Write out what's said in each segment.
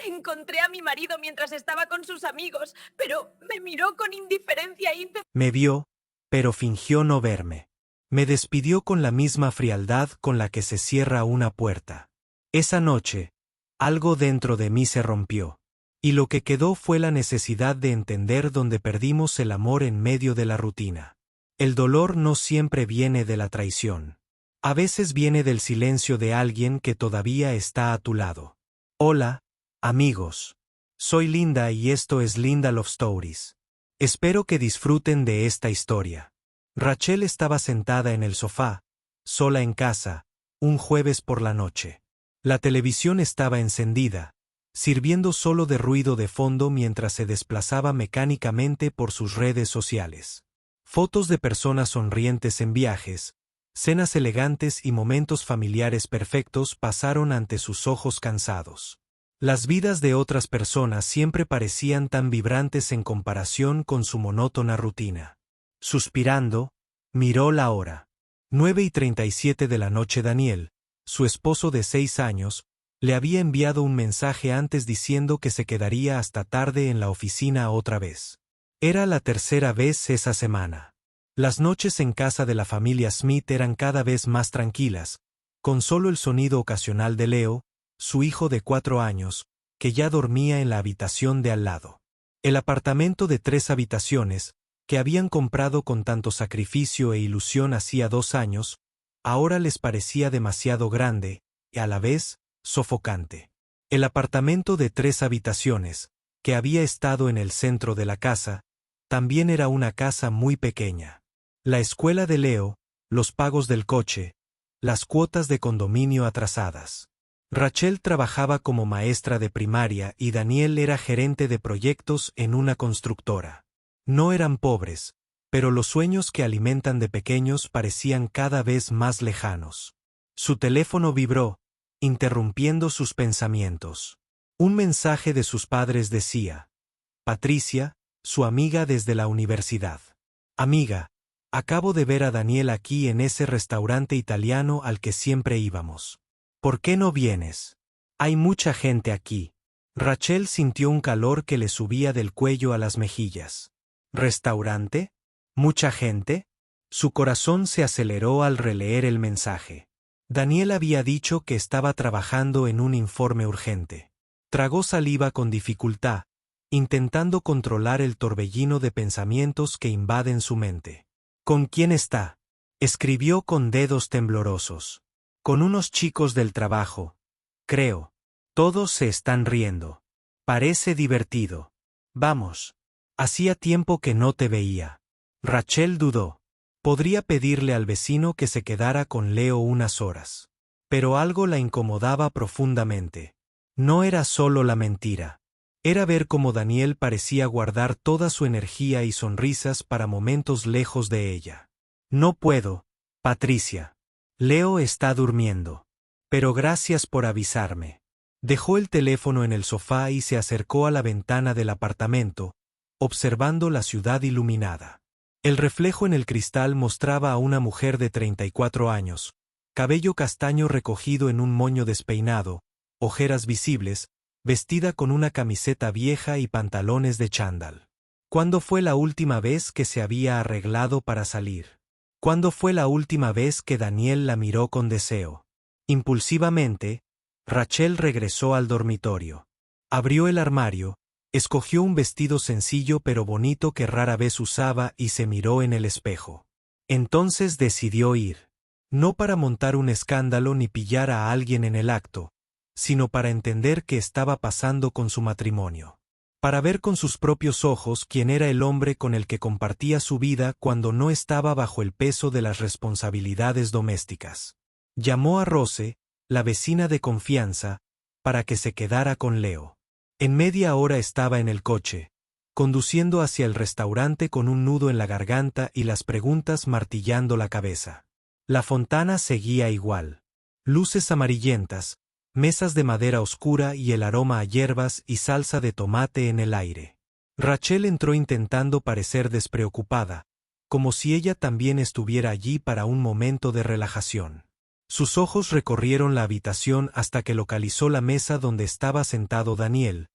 Encontré a mi marido mientras estaba con sus amigos, pero me miró con indiferencia e hice... Me vio, pero fingió no verme. Me despidió con la misma frialdad con la que se cierra una puerta. Esa noche, algo dentro de mí se rompió. Y lo que quedó fue la necesidad de entender dónde perdimos el amor en medio de la rutina. El dolor no siempre viene de la traición. A veces viene del silencio de alguien que todavía está a tu lado. Hola, amigos. Soy Linda y esto es Linda Love Stories. Espero que disfruten de esta historia. Rachel estaba sentada en el sofá, sola en casa, un jueves por la noche. La televisión estaba encendida, sirviendo solo de ruido de fondo mientras se desplazaba mecánicamente por sus redes sociales. Fotos de personas sonrientes en viajes, cenas elegantes y momentos familiares perfectos pasaron ante sus ojos cansados. Las vidas de otras personas siempre parecían tan vibrantes en comparación con su monótona rutina. Suspirando, miró la hora. 9:37 de la noche. Daniel, su esposo de 6 años, le había enviado un mensaje antes diciendo que se quedaría hasta tarde en la oficina otra vez. Era la tercera vez esa semana. Las noches en casa de la familia Smith eran cada vez más tranquilas, con solo el sonido ocasional de Leo, su hijo de 4 años, que ya dormía en la habitación de al lado. El apartamento de 3 habitaciones, que habían comprado con tanto sacrificio e ilusión hacía 2 años, ahora les parecía demasiado grande, y a la vez, sofocante. El apartamento de 3 habitaciones, que había estado en el centro de la casa, también era una casa muy pequeña. La escuela de Leo, los pagos del coche, las cuotas de condominio atrasadas. Rachel trabajaba como maestra de primaria y Daniel era gerente de proyectos en una constructora. No eran pobres, pero los sueños que alimentan de pequeños parecían cada vez más lejanos. Su teléfono vibró, interrumpiendo sus pensamientos. Un mensaje de sus padres decía: Patricia, su amiga desde la universidad. Amiga, acabo de ver a Daniel aquí en ese restaurante italiano al que siempre íbamos. ¿Por qué no vienes? Hay mucha gente aquí. Rachel sintió un calor que le subía del cuello a las mejillas. ¿Restaurante? ¿Mucha gente? Su corazón se aceleró al releer el mensaje. Daniel había dicho que estaba trabajando en un informe urgente. Tragó saliva con dificultad, intentando controlar el torbellino de pensamientos que invaden su mente. ¿Con quién está? Escribió con dedos temblorosos. Con unos chicos del trabajo. Creo. Todos se están riendo. Parece divertido. Vamos. Hacía tiempo que no te veía. Rachel dudó. Podría pedirle al vecino que se quedara con Leo unas horas. Pero algo la incomodaba profundamente. No era solo la mentira. Era ver cómo Daniel parecía guardar toda su energía y sonrisas para momentos lejos de ella. No puedo, Patricia. Leo está durmiendo. Pero gracias por avisarme. Dejó el teléfono en el sofá y se acercó a la ventana del apartamento, observando la ciudad iluminada. El reflejo en el cristal mostraba a una mujer de 34 años, cabello castaño recogido en un moño despeinado, ojeras visibles, vestida con una camiseta vieja y pantalones de chándal. ¿Cuándo fue la última vez que se había arreglado para salir? ¿Cuándo fue la última vez que Daniel la miró con deseo? Impulsivamente, Rachel regresó al dormitorio. Abrió el armario, escogió un vestido sencillo pero bonito que rara vez usaba y se miró en el espejo. Entonces decidió ir. No para montar un escándalo ni pillar a alguien en el acto, sino para entender qué estaba pasando con su matrimonio. Para ver con sus propios ojos quién era el hombre con el que compartía su vida cuando no estaba bajo el peso de las responsabilidades domésticas. Llamó a Rose, la vecina de confianza, para que se quedara con Leo. En media hora estaba en el coche, conduciendo hacia el restaurante con un nudo en la garganta y las preguntas martillando la cabeza. La fontana seguía igual. Luces amarillentas, mesas de madera oscura y el aroma a hierbas y salsa de tomate en el aire. Rachel entró intentando parecer despreocupada, como si ella también estuviera allí para un momento de relajación. Sus ojos recorrieron la habitación hasta que localizó la mesa donde estaba sentado Daniel,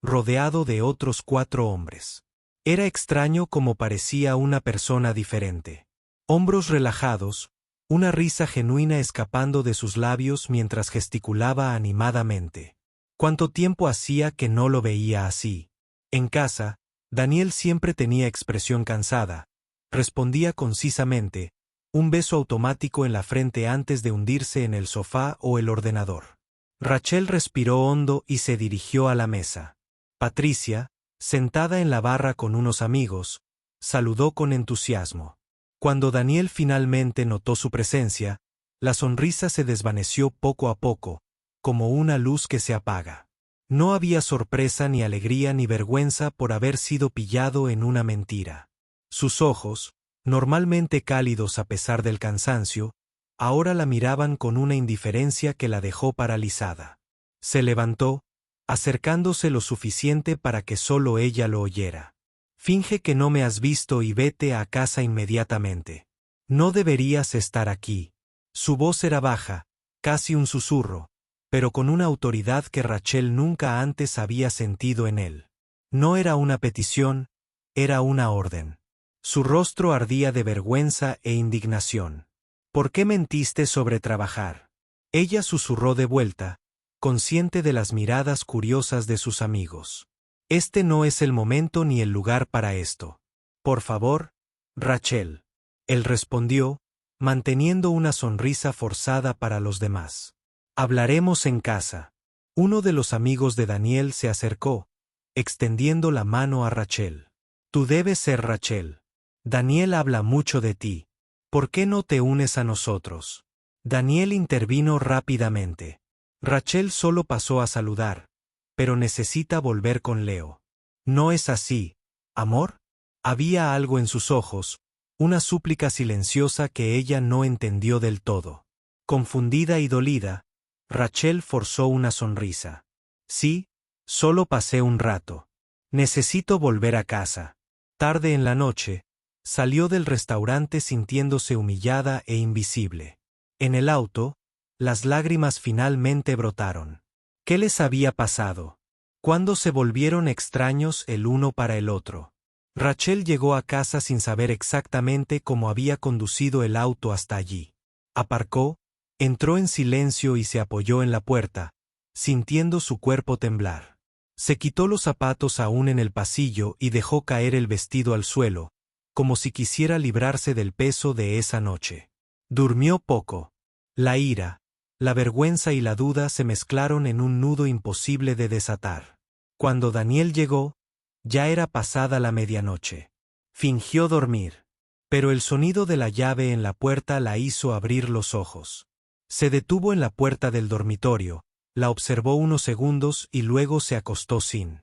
rodeado de otros 4 hombres. Era extraño como parecía una persona diferente. Hombros relajados, una risa genuina escapando de sus labios mientras gesticulaba animadamente. ¿Cuánto tiempo hacía que no lo veía así? En casa, Daniel siempre tenía expresión cansada. Respondía concisamente, un beso automático en la frente antes de hundirse en el sofá o el ordenador. Rachel respiró hondo y se dirigió a la mesa. Patricia, sentada en la barra con unos amigos, saludó con entusiasmo. Cuando Daniel finalmente notó su presencia, la sonrisa se desvaneció poco a poco, como una luz que se apaga. No había sorpresa ni alegría ni vergüenza por haber sido pillado en una mentira. Sus ojos, normalmente cálidos a pesar del cansancio, ahora la miraban con una indiferencia que la dejó paralizada. Se levantó, acercándose lo suficiente para que solo ella lo oyera. Finge que no me has visto y vete a casa inmediatamente. No deberías estar aquí. Su voz era baja, casi un susurro, pero con una autoridad que Rachel nunca antes había sentido en él. No era una petición, era una orden. Su rostro ardía de vergüenza e indignación. ¿Por qué mentiste sobre trabajar? Ella susurró de vuelta, consciente de las miradas curiosas de sus amigos. Este no es el momento ni el lugar para esto. Por favor, Rachel. Él respondió, manteniendo una sonrisa forzada para los demás. Hablaremos en casa. Uno de los amigos de Daniel se acercó, extendiendo la mano a Rachel. Tú debes ser Rachel. Daniel habla mucho de ti. ¿Por qué no te unes a nosotros? Daniel intervino rápidamente. Rachel solo pasó a saludar, pero necesita volver con Leo. ¿No es así, amor? Había algo en sus ojos, una súplica silenciosa que ella no entendió del todo. Confundida y dolida, Rachel forzó una sonrisa. Sí, solo pasé un rato. Necesito volver a casa. Tarde en la noche, salió del restaurante sintiéndose humillada e invisible. En el auto, las lágrimas finalmente brotaron. ¿Qué les había pasado? ¿Cuándo se volvieron extraños el uno para el otro? Rachel llegó a casa sin saber exactamente cómo había conducido el auto hasta allí. Aparcó, entró en silencio y se apoyó en la puerta, sintiendo su cuerpo temblar. Se quitó los zapatos aún en el pasillo y dejó caer el vestido al suelo, como si quisiera librarse del peso de esa noche. Durmió poco. La ira, la vergüenza y la duda se mezclaron en un nudo imposible de desatar. Cuando Daniel llegó, ya era pasada la medianoche. Fingió dormir, pero el sonido de la llave en la puerta la hizo abrir los ojos. Se detuvo en la puerta del dormitorio, la observó unos segundos y luego se acostó sin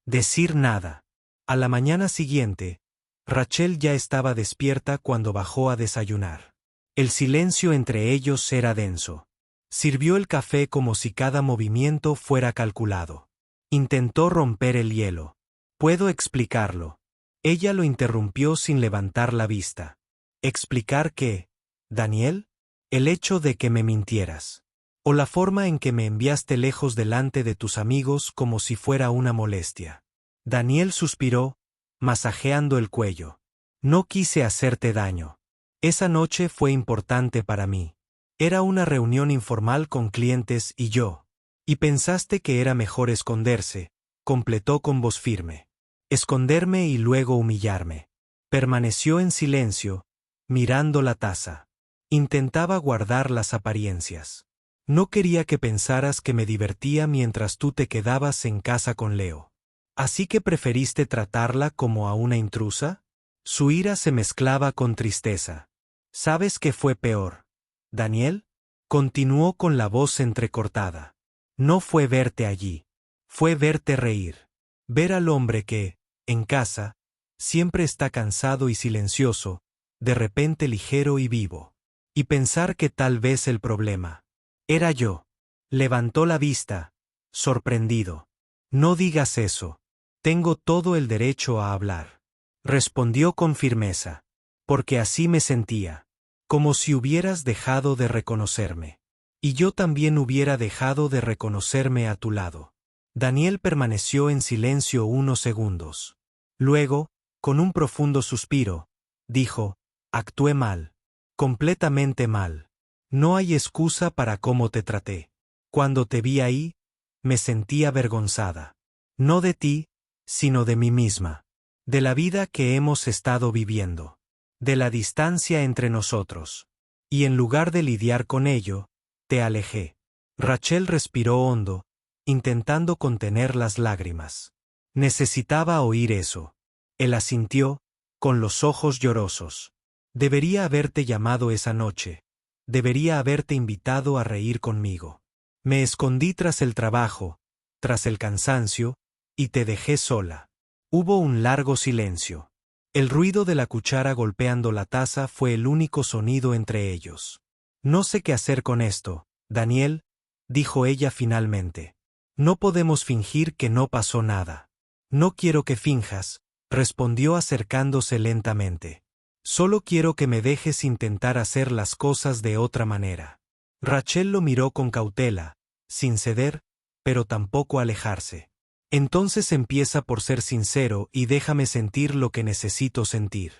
decir nada. A la mañana siguiente, Rachel ya estaba despierta cuando bajó a desayunar. El silencio entre ellos era denso. Sirvió el café como si cada movimiento fuera calculado. Intentó romper el hielo. ¿Puedo explicarlo? Ella lo interrumpió sin levantar la vista. ¿Explicar qué, Daniel? El hecho de que me mintieras. O la forma en que me enviaste lejos delante de tus amigos como si fuera una molestia. Daniel suspiró, masajeando el cuello. No quise hacerte daño. Esa noche fue importante para mí. Era una reunión informal con clientes y yo. Y pensaste que era mejor esconderse, completó con voz firme. Esconderme y luego humillarme. Permaneció en silencio, mirando la taza. Intentaba guardar las apariencias. No quería que pensaras que me divertía mientras tú te quedabas en casa con Leo. ¿Así que preferiste tratarla como a una intrusa? Su ira se mezclaba con tristeza. ¿Sabes qué fue peor, Daniel? Continuó con la voz entrecortada. No fue verte allí. Fue verte reír. Ver al hombre que, en casa, siempre está cansado y silencioso, de repente ligero y vivo. Y pensar que tal vez el problema era yo. Levantó la vista, sorprendido. No digas eso. Tengo todo el derecho a hablar. Respondió con firmeza. Porque así me sentía. como si hubieras dejado de reconocerme. Y yo también hubiera dejado de reconocerme a tu lado. Daniel permaneció en silencio unos segundos. Luego, con un profundo suspiro, dijo: actué mal. Completamente mal. No hay excusa para cómo te traté. Cuando te vi ahí, me sentí avergonzada. No de ti, sino de mí misma. De la vida que hemos estado viviendo. De la distancia entre nosotros. Y en lugar de lidiar con ello, te alejé. Rachel respiró hondo, intentando contener las lágrimas. Necesitaba oír eso. Él asintió, con los ojos llorosos. Debería haberte llamado esa noche. Debería haberte invitado a reír conmigo. Me escondí tras el trabajo, tras el cansancio, y te dejé sola. Hubo un largo silencio. El ruido de la cuchara golpeando la taza fue el único sonido entre ellos. No sé qué hacer con esto, Daniel, dijo ella finalmente. No podemos fingir que no pasó nada. No quiero que finjas, respondió acercándose lentamente. Solo quiero que me dejes intentar hacer las cosas de otra manera. Rachel lo miró con cautela, sin ceder, pero tampoco alejarse. Entonces empieza por ser sincero y déjame sentir lo que necesito sentir.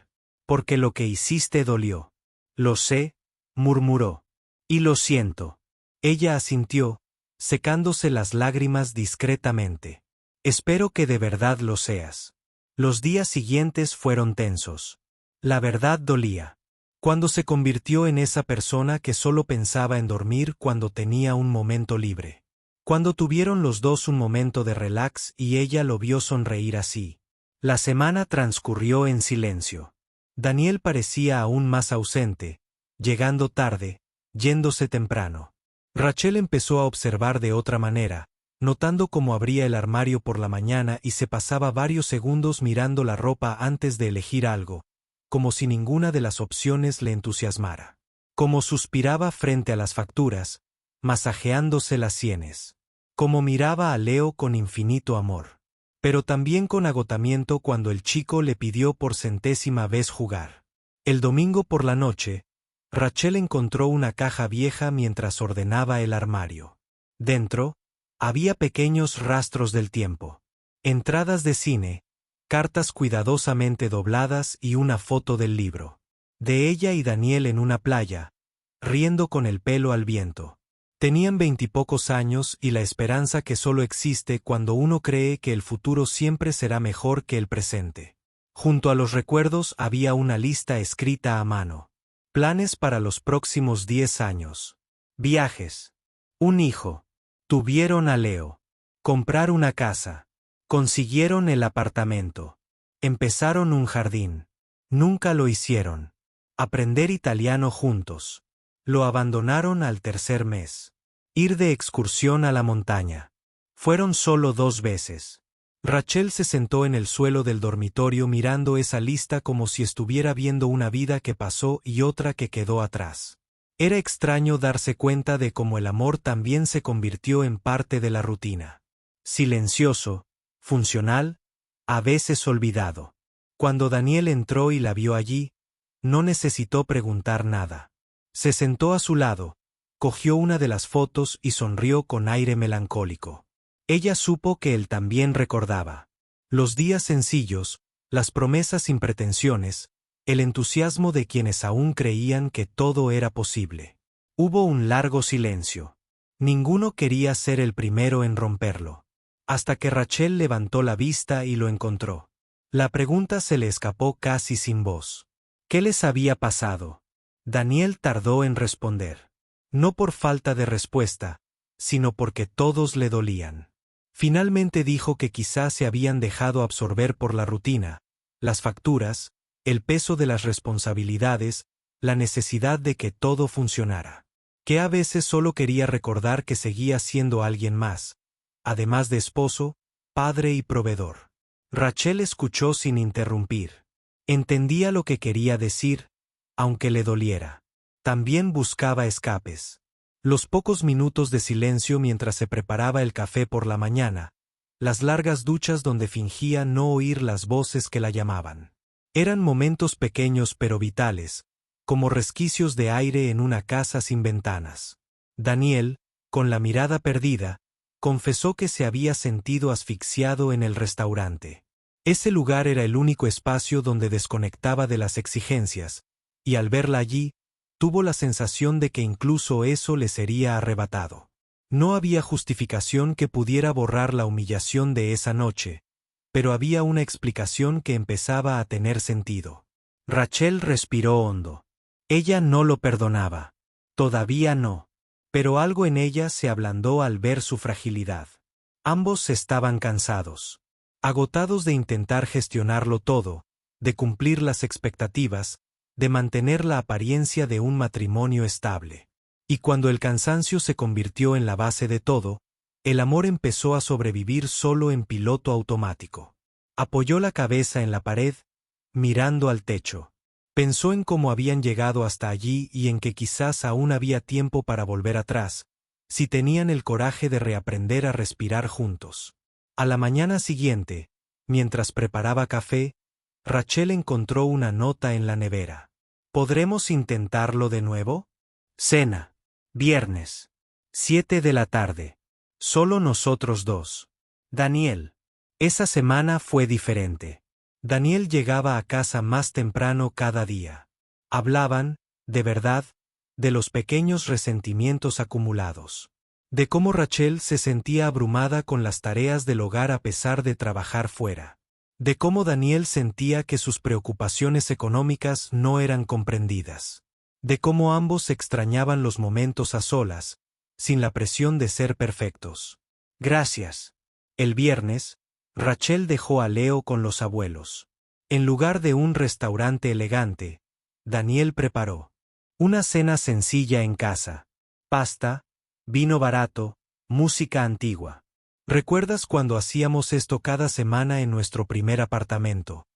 Porque lo que hiciste dolió. Lo sé, murmuró. Y lo siento. Ella asintió, secándose las lágrimas discretamente. Espero que de verdad lo seas. Los días siguientes fueron tensos. La verdad dolía. Cuando se convirtió en esa persona que solo pensaba en dormir cuando tenía un momento libre. Cuando tuvieron los dos un momento de relax y ella lo vio sonreír así. La semana transcurrió en silencio. Daniel parecía aún más ausente, llegando tarde, yéndose temprano. Rachel empezó a observar de otra manera, notando cómo abría el armario por la mañana y se pasaba varios segundos mirando la ropa antes de elegir algo, como si ninguna de las opciones le entusiasmara. Como suspiraba frente a las facturas, masajeándose las sienes. Como miraba a Leo con infinito amor. Pero también con agotamiento cuando el chico le pidió por centésima vez jugar. El domingo por la noche, Rachel encontró una caja vieja mientras ordenaba el armario. Dentro, había pequeños rastros del tiempo. Entradas de cine, cartas cuidadosamente dobladas y una foto del libro. De ella y Daniel en una playa, riendo con el pelo al viento. Tenían 20 y pocos años y la esperanza que solo existe cuando uno cree que el futuro siempre será mejor que el presente. Junto a los recuerdos había una lista escrita a mano. Planes para los próximos 10 años. Viajes. Un hijo. Tuvieron a Leo. Comprar una casa. Consiguieron el apartamento. Empezaron un jardín. Nunca lo hicieron. Aprender italiano juntos. Lo abandonaron al tercer mes. Ir de excursión a la montaña. Fueron solo 2 veces. Rachel se sentó en el suelo del dormitorio mirando esa lista como si estuviera viendo una vida que pasó y otra que quedó atrás. Era extraño darse cuenta de cómo el amor también se convirtió en parte de la rutina. Silencioso, funcional, a veces olvidado. Cuando Daniel entró y la vio allí, no necesitó preguntar nada. Se sentó a su lado, cogió una de las fotos y sonrió con aire melancólico. Ella supo que él también recordaba. Los días sencillos, las promesas sin pretensiones, el entusiasmo de quienes aún creían que todo era posible. Hubo un largo silencio. Ninguno quería ser el primero en romperlo. Hasta que Rachel levantó la vista y lo encontró. La pregunta se le escapó casi sin voz. ¿Qué les había pasado? Daniel tardó en responder. No por falta de respuesta, sino porque todos le dolían. Finalmente dijo que quizás se habían dejado absorber por la rutina, las facturas, el peso de las responsabilidades, la necesidad de que todo funcionara. Que a veces solo quería recordar que seguía siendo alguien más, además de esposo, padre y proveedor. Rachel escuchó sin interrumpir. Entendía lo que quería decir, aunque le doliera. También buscaba escapes. Los pocos minutos de silencio mientras se preparaba el café por la mañana, las largas duchas donde fingía no oír las voces que la llamaban. Eran momentos pequeños pero vitales, como resquicios de aire en una casa sin ventanas. Daniel, con la mirada perdida, confesó que se había sentido asfixiado en el restaurante. Ese lugar era el único espacio donde desconectaba de las exigencias, y al verla allí, tuvo la sensación de que incluso eso le sería arrebatado. No había justificación que pudiera borrar la humillación de esa noche, pero había una explicación que empezaba a tener sentido. Rachel respiró hondo. Ella no lo perdonaba. Todavía no. Pero algo en ella se ablandó al ver su fragilidad. Ambos estaban cansados. Agotados de intentar gestionarlo todo, de cumplir las expectativas, de mantener la apariencia de un matrimonio estable. Y cuando el cansancio se convirtió en la base de todo, el amor empezó a sobrevivir solo en piloto automático. Apoyó la cabeza en la pared, mirando al techo. Pensó en cómo habían llegado hasta allí y en que quizás aún había tiempo para volver atrás, si tenían el coraje de reaprender a respirar juntos. A la mañana siguiente, mientras preparaba café, Rachel encontró una nota en la nevera. ¿Podremos intentarlo de nuevo? Cena. Viernes. 7 de la tarde. Solo nosotros dos. Daniel. Esa semana fue diferente. Daniel llegaba a casa más temprano cada día. Hablaban, de verdad, de los pequeños resentimientos acumulados. De cómo Rachel se sentía abrumada con las tareas del hogar a pesar de trabajar fuera. De cómo Daniel sentía que sus preocupaciones económicas no eran comprendidas. De cómo ambos extrañaban los momentos a solas, sin la presión de ser perfectos. Gracias. El viernes, Rachel dejó a Leo con los abuelos. En lugar de un restaurante elegante, Daniel preparó una cena sencilla en casa. Pasta, vino barato, música antigua. ¿Recuerdas cuando hacíamos esto cada semana en nuestro primer apartamento?,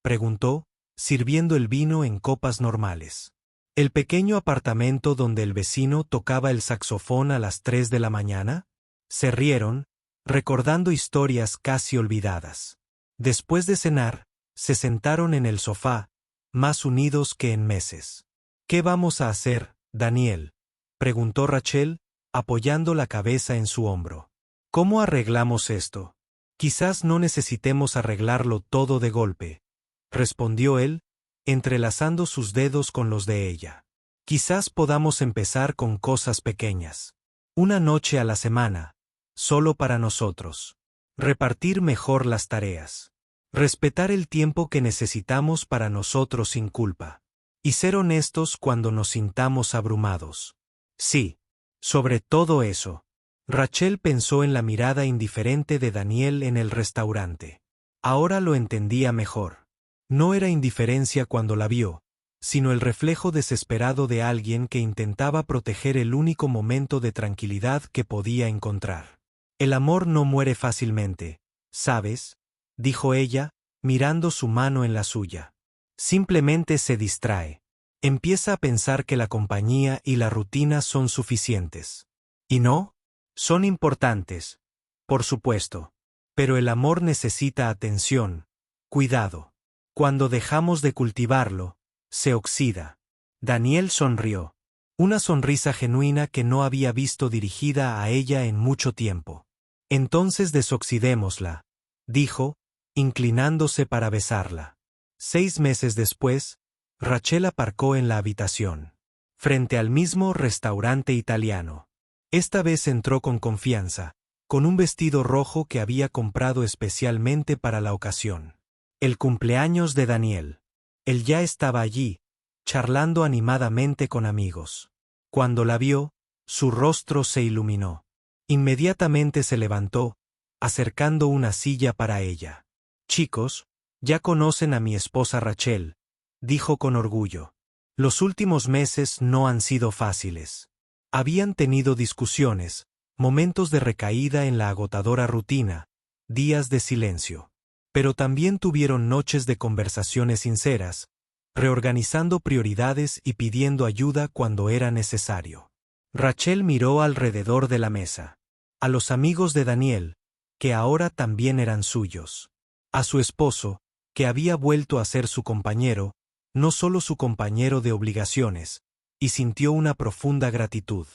preguntó, sirviendo el vino en copas normales. ¿El pequeño apartamento donde el vecino tocaba el saxofón a las 3 de la mañana? Se rieron, recordando historias casi olvidadas. Después de cenar, se sentaron en el sofá, más unidos que en meses. ¿Qué vamos a hacer, Daniel?, preguntó Rachel, apoyando la cabeza en su hombro. ¿Cómo arreglamos esto? Quizás no necesitemos arreglarlo todo de golpe, respondió él, entrelazando sus dedos con los de ella. Quizás podamos empezar con cosas pequeñas. Una noche a la semana, solo para nosotros. Repartir mejor las tareas. Respetar el tiempo que necesitamos para nosotros sin culpa. Y ser honestos cuando nos sintamos abrumados. Sí. Sobre todo eso. Rachel pensó en la mirada indiferente de Daniel en el restaurante. Ahora lo entendía mejor. No era indiferencia cuando la vio, sino el reflejo desesperado de alguien que intentaba proteger el único momento de tranquilidad que podía encontrar. El amor no muere fácilmente, ¿sabes?, dijo ella, mirando su mano en la suya. Simplemente se distrae. Empieza a pensar que la compañía y la rutina son suficientes. ¿Y no? Son importantes, por supuesto. Pero el amor necesita atención, cuidado. Cuando dejamos de cultivarlo, se oxida. Daniel sonrió. Una sonrisa genuina que no había visto dirigida a ella en mucho tiempo. Entonces desoxidémosla, dijo, inclinándose para besarla. 6 meses después, Rachel aparcó en la habitación, frente al mismo restaurante italiano. Esta vez entró con confianza, con un vestido rojo que había comprado especialmente para la ocasión. El cumpleaños de Daniel. Él ya estaba allí, charlando animadamente con amigos. Cuando la vio, su rostro se iluminó. Inmediatamente se levantó, acercando una silla para ella. Chicos, ya conocen a mi esposa Rachel, dijo con orgullo. Los últimos meses no han sido fáciles. Habían tenido discusiones, momentos de recaída en la agotadora rutina, días de silencio. Pero también tuvieron noches de conversaciones sinceras, reorganizando prioridades y pidiendo ayuda cuando era necesario. Rachel miró alrededor de la mesa. A los amigos de Daniel, que ahora también eran suyos. A su esposo, que había vuelto a ser su compañero, no solo su compañero de obligaciones, y sintió una profunda gratitud.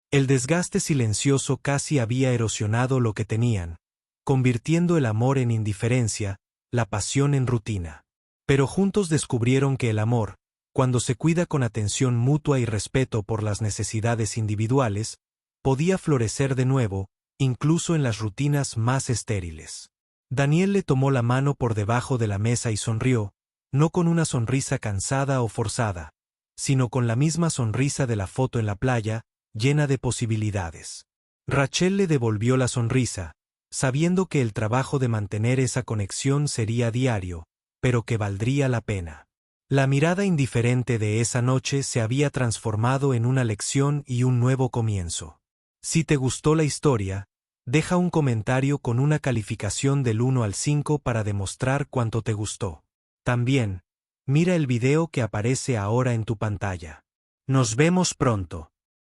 El desgaste silencioso casi había erosionado lo que tenían, convirtiendo el amor en indiferencia, la pasión en rutina. Pero juntos descubrieron que el amor, cuando se cuida con atención mutua y respeto por las necesidades individuales, podía florecer de nuevo, incluso en las rutinas más estériles. Daniel le tomó la mano por debajo de la mesa y sonrió, no con una sonrisa cansada o forzada, sino con la misma sonrisa de la foto en la playa, llena de posibilidades. Rachel le devolvió la sonrisa, sabiendo que el trabajo de mantener esa conexión sería diario, pero que valdría la pena. La mirada indiferente de esa noche se había transformado en una lección y un nuevo comienzo. Si te gustó la historia, deja un comentario con una calificación del 1 al 5 para demostrar cuánto te gustó. También, mira el video que aparece ahora en tu pantalla. Nos vemos pronto.